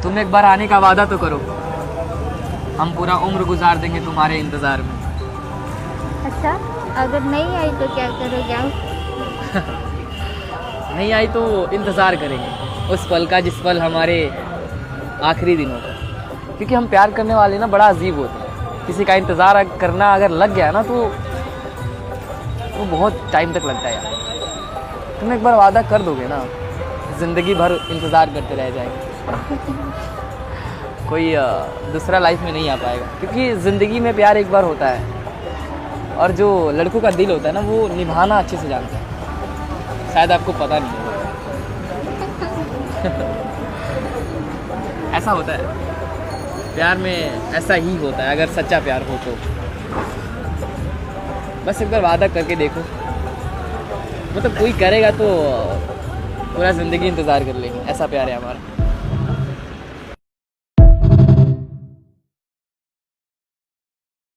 तुम एक बार आने का वादा तो करो, हम पूरा उम्र गुजार देंगे तुम्हारे इंतज़ार में। अच्छा, अगर नहीं आई तो क्या करोगे आप? नहीं आई तो इंतज़ार करेंगे उस पल का जिस पल हमारे आखिरी दिनों का, क्योंकि हम प्यार करने वाले ना बड़ा अजीब होते हैं। किसी का इंतज़ार करना अगर लग गया ना तो बहुत टाइम तक लगता है यार। तुम एक बार वादा कर दोगे ना, ज़िंदगी भर इंतज़ार करते रह जाएंगे। कोई दूसरा लाइफ में नहीं आ पाएगा, क्योंकि ज़िंदगी में प्यार एक बार होता है और जो लड़कों का दिल होता है ना वो निभाना अच्छे से जानता है। शायद आपको पता नहीं होगा। ऐसा होता है प्यार में, ऐसा ही होता है अगर सच्चा प्यार हो तो। बस एक बार वादा करके देखो, मतलब कोई करेगा तो पूरा ज़िंदगी इंतज़ार कर लेंगे, ऐसा प्यार है हमारा।